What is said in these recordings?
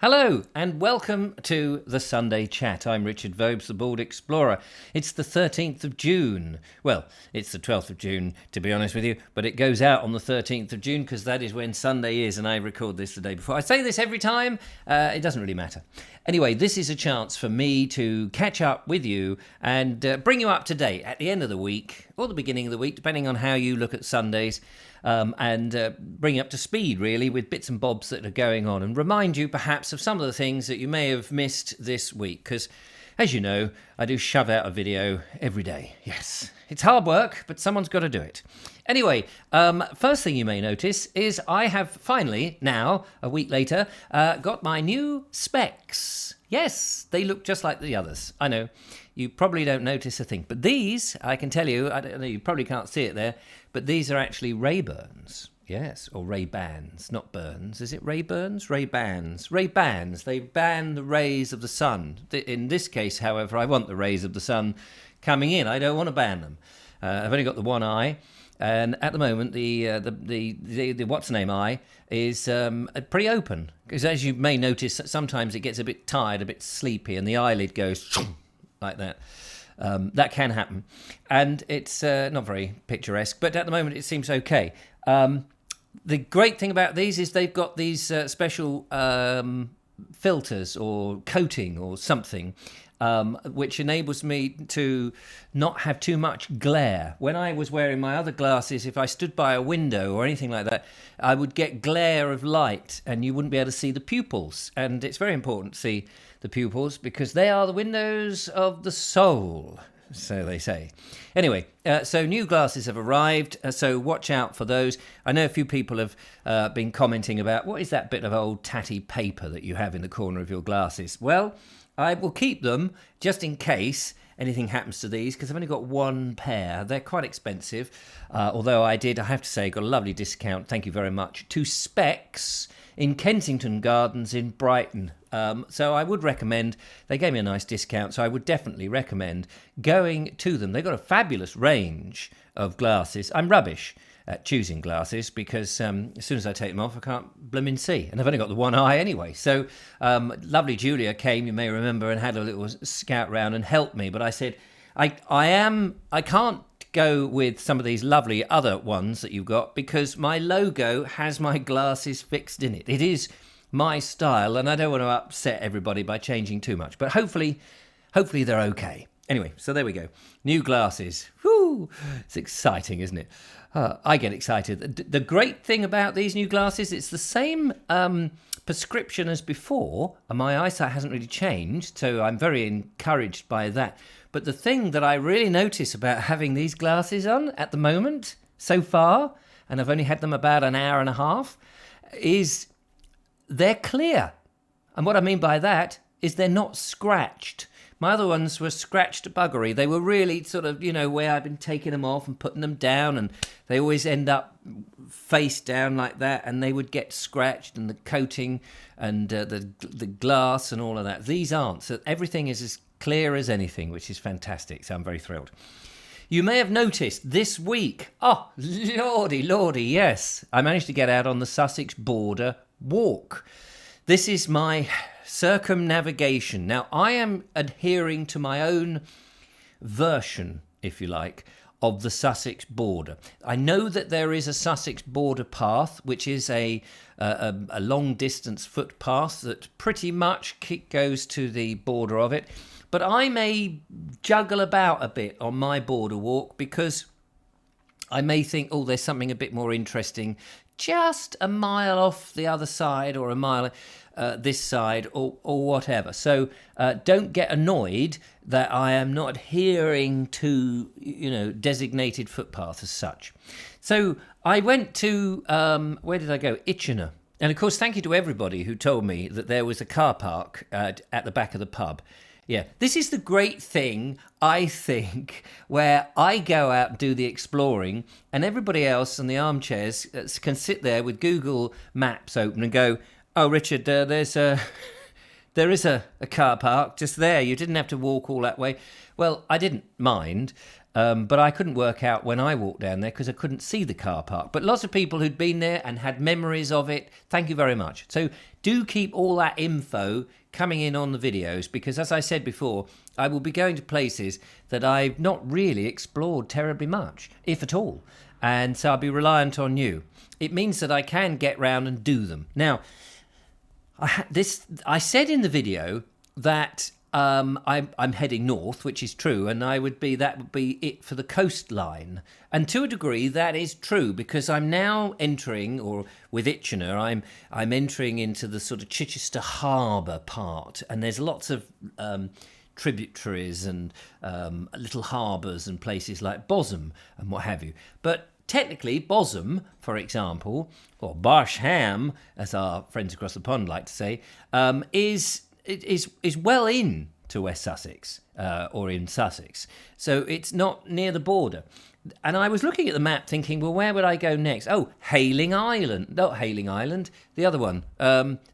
Hello and welcome to the Sunday Chat. I'm Richard Vobes, the Bald Explorer. It's the 13th of June. Well, it's the 12th of June, to be honest with you, but it goes out on the 13th of June because that is when Sunday is, and I record this the day before. I say this every time. It doesn't really matter. Anyway, this is a chance for me to catch up with you and bring you up to date at the end of the week or the beginning of the week, depending on how you look at Sundays. And bring you up to speed, really, with bits and bobs that are going on, and remind you perhaps of some of the things that you may have missed this week, because, as you know, I do shove out a video every day. Yes, it's hard work, but someone's got to do it. Anyway, first thing you may notice is I have finally, now, a week later, got my new specs. Yes, they look just like the others. I know. You probably don't notice a thing. But these, I can tell you, I don't know, you probably can't see it there, but these are actually Ray-Burns. Yes, or Ray-Bans, not Burns. Is it Ray-Burns? Ray-Bans. Ray-Bans. They ban the rays of the sun. In this case, however, I want the rays of the sun coming in. I don't want to ban them. I've only got the one eye. And at the moment, the what's-name eye is pretty open. Because as you may notice, sometimes it gets a bit tired, a bit sleepy, and the eyelid goes like that. That can happen. And it's not very picturesque, but at the moment it seems okay. The great thing about these is they've got these special filters or coating or something, which enables me to not have too much glare. When I was wearing my other glasses, if I stood by a window or anything like that, I would get glare of light and you wouldn't be able to see the pupils. And it's very important to see the pupils because they are the windows of the soul, so they say. Anyway, so new glasses have arrived, so watch out for those. I know a few people have been commenting about, what is that bit of old tatty paper that you have in the corner of your glasses? Well, I will keep them just in case anything happens to these, because I've only got one pair. They're quite expensive, although I have to say, got a lovely discount, thank you very much, to Specs in Kensington Gardens in Brighton. So I would recommend, they gave me a nice discount, so I would definitely recommend going to them. They've got a fabulous range of glasses. I'm rubbish at choosing glasses because as soon as I take them off, I can't blimmin' see. And I've only got the one eye anyway. So lovely Julia came, you may remember, and had a little scout round and helped me. But I said, I can't go with some of these lovely other ones that you've got because my logo has my glasses fixed in it. It is my style, and I don't want to upset everybody by changing too much. But hopefully they're okay. Anyway, so there we go. New glasses. Whew! It's exciting, isn't it? I get excited. The great thing about these new glasses, it's the same prescription as before, and my eyesight hasn't really changed, so I'm very encouraged by that. But the thing that I really notice about having these glasses on at the moment, so far, and I've only had them about an hour and a half, is they're clear. And what I mean by that is they're not scratched. My other ones were scratched buggery. They were really sort of, where I've been taking them off and putting them down, and they always end up face down like that, and they would get scratched, and the coating and the glass and all of that. These aren't. So everything is as clear as anything, which is fantastic. So I'm very thrilled. You may have noticed this week, oh, lordy, yes, I managed to get out on the Sussex border walk. This is my circumnavigation. Now, I am adhering to my own version, if you like, of the Sussex border. I know that there is a Sussex border path, which is a long-distance footpath that pretty much goes to the border of it. But I may juggle about a bit on my border walk because I may think, oh, there's something a bit more interesting just a mile off the other side or a mile this side or whatever. So don't get annoyed that I am not adhering to, designated footpath as such. So I went to, where did I go? Itchenor. And of course, thank you to everybody who told me that there was a car park at the back of the pub. Yeah, this is the great thing, I think, where I go out and do the exploring and everybody else in the armchairs can sit there with Google Maps open and go, oh, Richard, there is a car park just there. You didn't have to walk all that way. Well, I didn't mind But I couldn't work out when I walked down there because I couldn't see the car park. But lots of people who'd been there and had memories of it, thank you very much. So do keep all that info coming in on the videos, because as I said before, I will be going to places that I've not really explored terribly much, if at all. And so I'll be reliant on you. It means that I can get round and do them. Now, I said in the video that I'm heading north, which is true, and that would be it for the coastline. And to a degree, that is true, because I'm now entering, or with Itchener, I'm entering into the sort of Chichester Harbour part, and there's lots of tributaries and little harbours and places like Bosham and what have you. But technically, Bosham, for example, or Barsham, as our friends across the pond like to say, is well in to West Sussex, or in Sussex. So it's not near the border. And I was looking at the map thinking, well, where would I go next? Oh, Hayling Island. Not Hayling Island, the other one,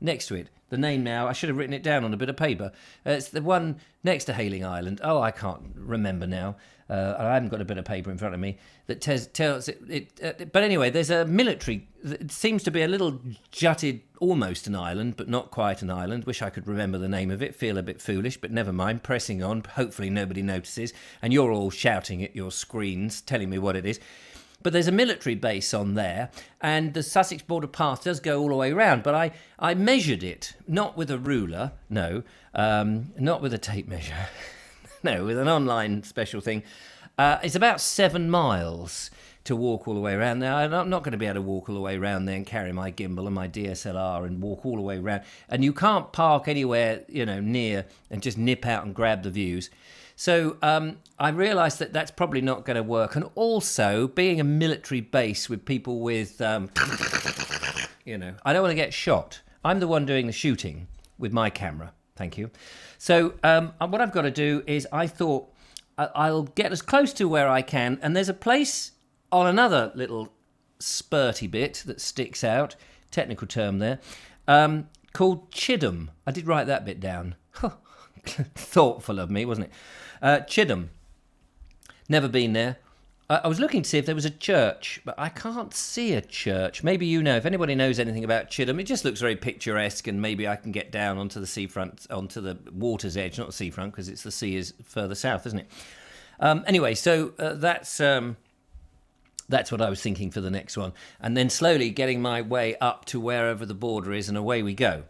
next to it. The name now, I should have written it down on a bit of paper. It's the one next to Hayling Island. Oh, I can't remember now. I haven't got a bit of paper in front of me that tells it. But anyway, there's a military. It seems to be a little jutted, almost an island, but not quite an island. Wish I could remember the name of it. Feel a bit foolish, but never mind. Pressing on. Hopefully nobody notices. And you're all shouting at your screens, telling me what it is. But there's a military base on there, and the Sussex Border Path does go all the way around. But I measured it, not with a ruler, no, not with a tape measure, no, with an online special thing. It's about 7 miles to walk all the way around. Now, I'm not going to be able to walk all the way around there and carry my gimbal and my DSLR and walk all the way around. And you can't park anywhere, near and just nip out and grab the views. So I realised that that's probably not going to work. And also, being a military base with people with, I don't want to get shot. I'm the one doing the shooting with my camera. Thank you. So what I've got to do is I thought I'll get as close to where I can. And there's a place on another little spurty bit that sticks out, technical term there, called Chidham. I did write that bit down. Thoughtful of me, wasn't it? Chidham. Never been there. I was looking to see if there was a church, but I can't see a church. Maybe you know. If anybody knows anything about Chidham, it just looks very picturesque, and maybe I can get down onto the seafront, onto the water's edge, not the seafront, because the sea is further south, isn't it? Anyway, so that's what I was thinking for the next one. And then slowly getting my way up to wherever the border is, and away we go.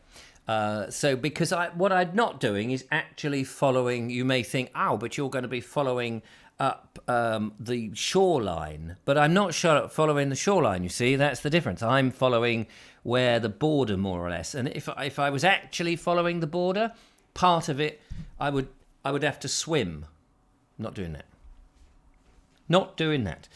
So because what I'm not doing is actually following, you may think, but you're going to be following up the shoreline. But I'm not following the shoreline, you see. That's the difference. I'm following where the border, more or less. And if I was actually following the border, part of it, I would have to swim. Not doing that. Not doing that.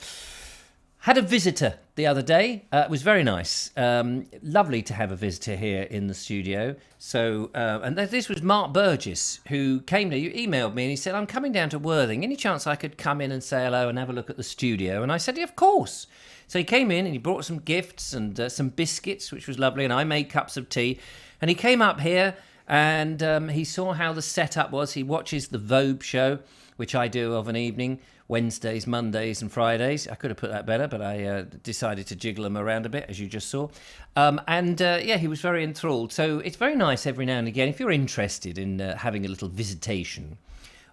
Had a visitor the other day. It was very nice. Lovely to have a visitor here in the studio. So, and this was Mark Burgess, who came to you, emailed me, and he said, I'm coming down to Worthing. Any chance I could come in and say hello and have a look at the studio? And I said, yeah, of course. So he came in and he brought some gifts and some biscuits, which was lovely, and I made cups of tea. And he came up here and he saw how the setup was. He watches the Vobes show, which I do of an evening. Wednesdays, Mondays and Fridays. I could have put that better, but I decided to jiggle them around a bit, as you just saw. He was very enthralled. So it's very nice every now and again. If you're interested in having a little visitation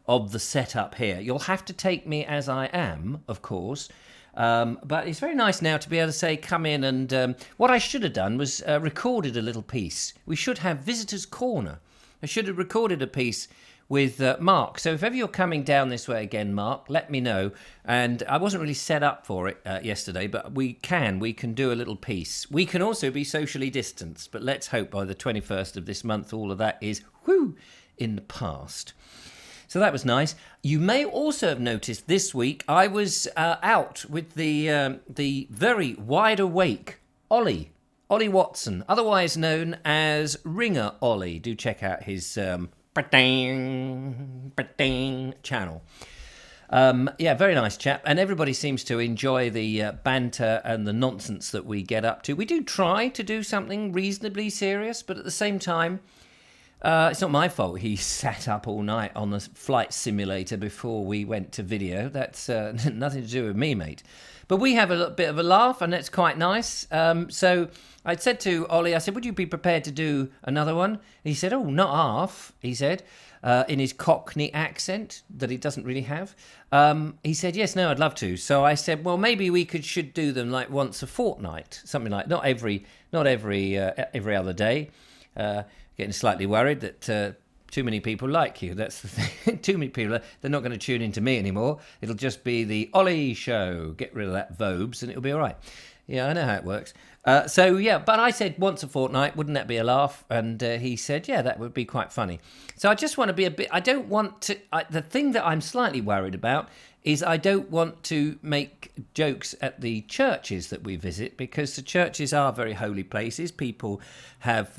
of the setup here, you'll have to take me as I am, of course. But it's very nice now to be able to say, come in, and what I should have done was recorded a little piece. We should have Visitors Corner. I should have recorded a piece with Mark. So if ever you're coming down this way again, Mark, let me know. And I wasn't really set up for it yesterday, but we can do a little piece. We can also be socially distanced, but let's hope by the 21st of this month all of that is in the past. So that was nice. You may also have noticed this week I was out with the very wide awake Ollie Watson, otherwise known as Ringer Ollie. Do check out his channel. Very nice chap, and everybody seems to enjoy the banter and the nonsense that we get up to. We do try to do something reasonably serious, but at the same time, It's not my fault. He sat up all night on the flight simulator before we went to video. That's nothing to do with me, mate. But we have a little bit of a laugh, and that's quite nice. So I said to Ollie, I said, would you be prepared to do another one? He said, oh, not half, he said, in his Cockney accent that he doesn't really have. He said, yes, no, I'd love to. So I said, well, maybe we should do them like once a fortnight, something like not every other day. Getting slightly worried that too many people like you. That's the thing. Too many people. They're not going to tune into me anymore. It'll just be the Ollie show. Get rid of that Vobes and it'll be all right. Yeah, I know how it works. But I said once a fortnight. Wouldn't that be a laugh? And he said, yeah, that would be quite funny. So I just want to be a bit... I don't want to... the thing that I'm slightly worried about is I don't want to make jokes at the churches that we visit, because the churches are very holy places. People have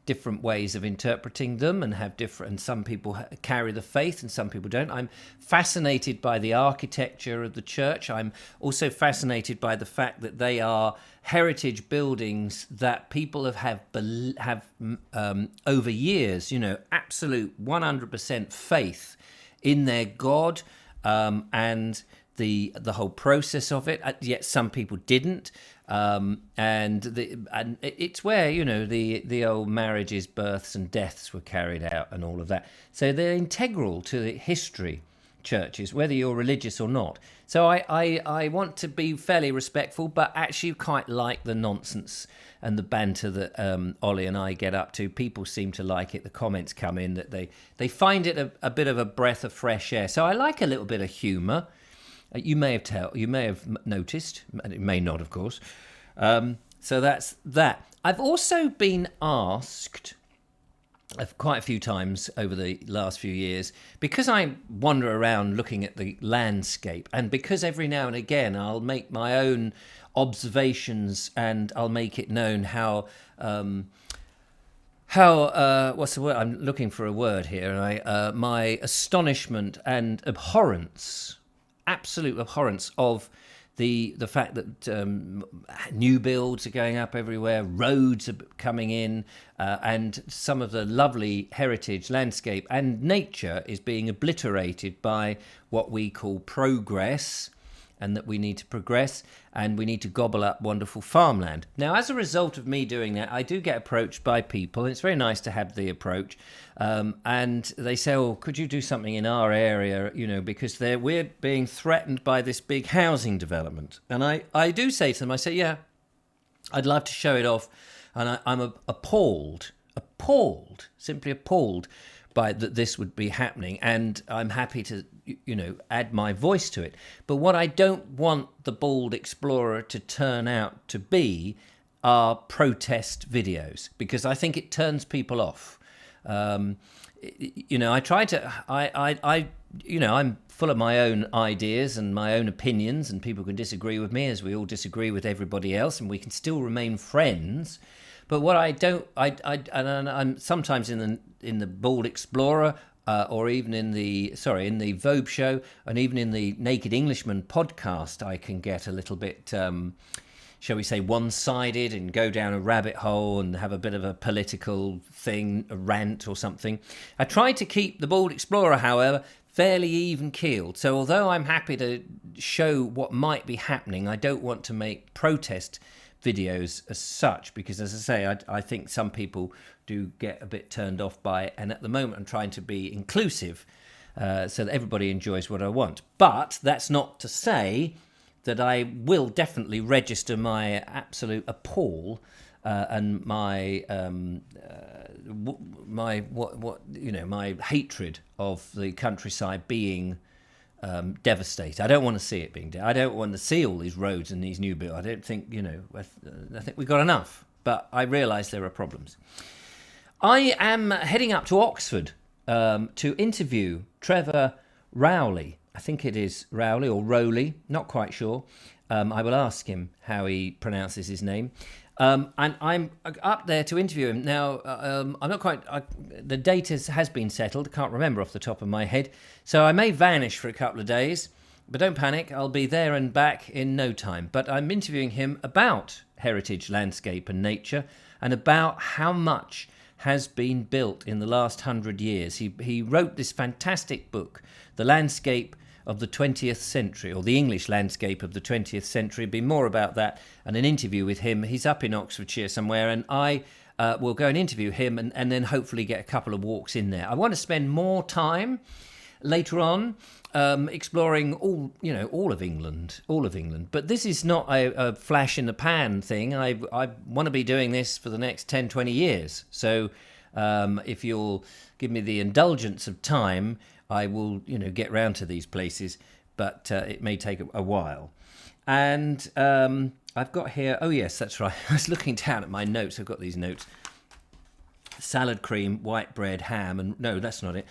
different ways of interpreting them and some people carry the faith and some people don't. I'm fascinated by the architecture of the church. I'm also fascinated by the fact that they are heritage buildings that people have over years, absolute 100% faith in their God. And the whole process of it, yet some people didn't, and it's where the old marriages, births, and deaths were carried out, and all of that. So they're integral to the history, churches, whether you're religious or not. So I want to be fairly respectful, but actually quite like the nonsense and the banter that Ollie and I get up to. People seem to like it. The comments come in that they find it a bit of a breath of fresh air. So I like a little bit of humour. You may have noticed, and it may not, of course. So that's that. I've also been asked quite a few times over the last few years, because I wander around looking at the landscape, and because every now and again I'll make my own observations and I'll make it known how what's the word? I'm looking for a word here. My astonishment and abhorrence, absolute abhorrence of the fact that new builds are going up everywhere, roads are coming in, and some of the lovely heritage landscape and nature is being obliterated by what we call progress, and that we need to progress and we need to gobble up wonderful farmland. Now, as a result of me doing that, I do get approached by people, and it's very nice to have the approach, and they say, oh, could you do something in our area, because we're being threatened by this big housing development. And I do say to them, I say, yeah, I'd love to show it off, and I'm appalled, simply appalled by that this would be happening, and I'm happy to add my voice to it. But what I don't want the Bald Explorer to turn out to be are protest videos, because I think it turns people off. I try to I'm full of my own ideas and my own opinions, and people can disagree with me, as we all disagree with everybody else, and we can still remain friends. But what I don't, I'm sometimes in the Bald Explorer, or even in the Vobe show, and even in the Naked Englishman podcast, I can get a little bit, shall we say, one-sided and go down a rabbit hole and have a bit of a political thing, a rant or something. I try to keep the Bald Explorer, however, fairly even-keeled. So although I'm happy to show what might be happening, I don't want to make protest videos as such, because, as I say, I think some people do get a bit turned off by it, and at the moment I'm trying to be inclusive so that everybody enjoys what I want. But that's not to say that I will definitely register my absolute appall and my hatred of the countryside being devastated. I don't want to see it being I don't want to see all these roads and these new builds. I don't think, I think we've got enough. But I realise there are problems. I am heading up to Oxford to interview Trevor Rowley. I think it is Rowley or Rowley, not quite sure. I will ask him how he pronounces his name. And I'm up there to interview him. Now, I'm not quite... the date has been settled. I can't remember off the top of my head. So I may vanish for a couple of days. But don't panic. I'll be there and back in no time. But I'm interviewing him about heritage, landscape and nature, and about how much has been built in the last 100 years. He wrote this fantastic book, The Landscape of the 20th Century, or The English Landscape of the 20th Century. Be more about that and an interview with him. He's up in Oxfordshire somewhere, and I will go and interview him and then hopefully get a couple of walks in there. I want to spend more time later on exploring all of England. But this is not a flash in the pan thing. I want to be doing this for the next 10, 20 years. So if you'll give me the indulgence of time, I will, get round to these places, but it may take a while. And I've got here, oh yes, that's right. I was looking down at my notes. I've got these notes. Salad cream, white bread, ham, and no, that's not it.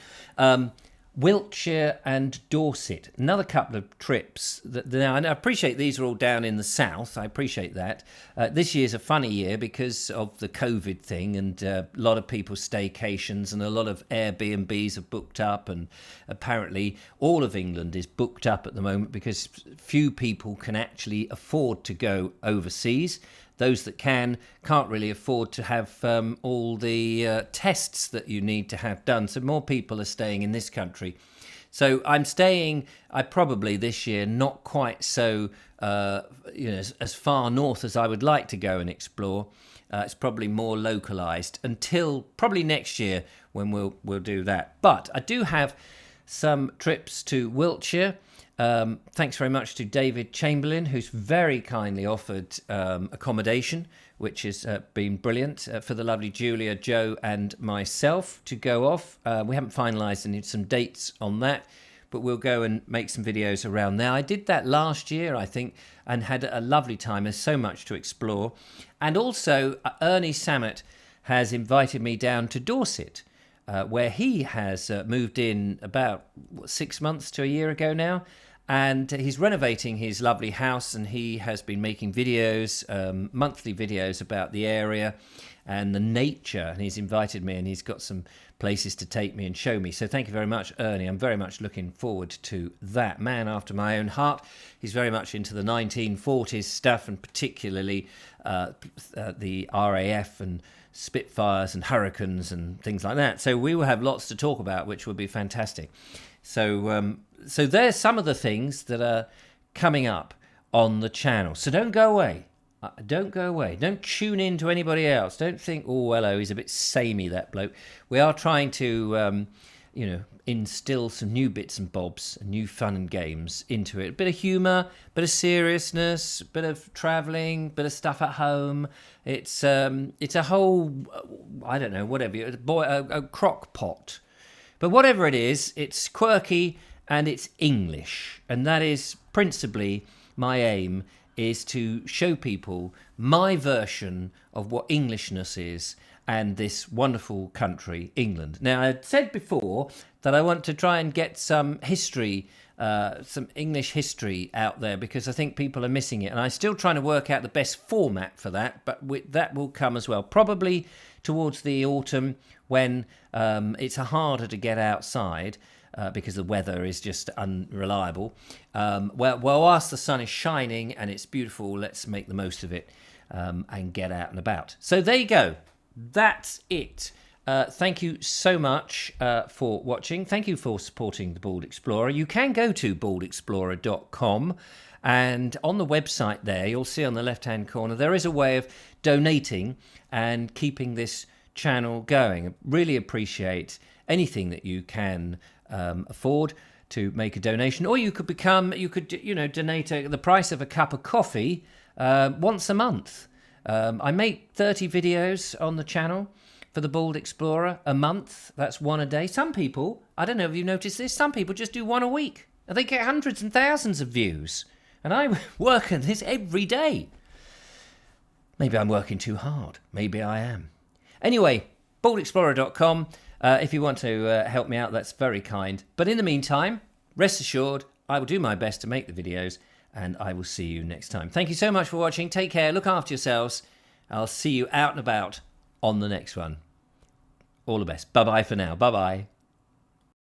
Wiltshire and Dorset, another couple of trips. Now, and I appreciate these are all down in the south. I appreciate that. This year's a funny year because of the COVID thing, and a lot of people's staycations and a lot of Airbnbs have booked up, and apparently all of England is booked up at the moment because few people can actually afford to go overseas. Those that can't really afford to have all the tests that you need to have done. So more people are staying in this country. So I'm staying, I probably this year, not quite so, as far north as I would like to go and explore. It's probably more localised until probably next year when we'll do that. But I do have some trips to Wiltshire. Thanks very much to David Chamberlain, who's very kindly offered accommodation, which has been brilliant for the lovely Julia, Joe and myself to go off. We haven't finalised some dates on that, but we'll go and make some videos around there. I did that last year, I think, and had a lovely time. There's so much to explore. And also, Ernie Samet has invited me down to Dorset, where he has moved in about 6 months to a year ago now. And he's renovating his lovely house, and he has been making videos, monthly videos about the area and the nature. And he's invited me, and he's got some places to take me and show me. So thank you very much, Ernie. I'm very much looking forward to that. Man after my own heart. He's very much into the 1940s stuff, and particularly the RAF and Spitfires and Hurricanes and things like that. So we will have lots to talk about, which would be fantastic. So there's some of the things that are coming up on the channel. So don't go away. Don't go away. Don't tune in to anybody else. Don't think, oh, hello, he's a bit samey, that bloke. We are trying to, instill some new bits and bobs, and new fun and games into it. A bit of humour, a bit of seriousness, a bit of travelling, a bit of stuff at home. It's a whole, I don't know, whatever, a crock pot. But whatever it is, it's quirky and it's English. And that is principally my aim, is to show people my version of what Englishness is and this wonderful country, England. Now, I said before that I want to try and get some history, some English history out there, because I think people are missing it. And I'm still trying to work out the best format for that, but that will come as well. Probably towards the autumn, when it's harder to get outside because the weather is just unreliable. Whilst the sun is shining and it's beautiful, let's make the most of it and get out and about. So there you go. That's it. Thank you so much for watching. Thank you for supporting The Bald Explorer. You can go to baldexplorer.com, and on the website there, you'll see on the left-hand corner, there is a way of donating and keeping this channel going. I really appreciate anything that you can afford to make a donation, or you could donate the price of a cup of coffee once a month. I make 30 videos on the channel for The Bald Explorer a month. That's one a day. Some people, I don't know if you've noticed this, some people just do one a week and they get hundreds and thousands of views, and I work on this every day. Maybe I'm working too hard. Maybe I am. Anyway, baldexplorer.com. If you want to help me out, that's very kind. But in the meantime, rest assured, I will do my best to make the videos, and I will see you next time. Thank you so much for watching. Take care. Look after yourselves. I'll see you out and about on the next one. All the best. Bye-bye for now. Bye-bye.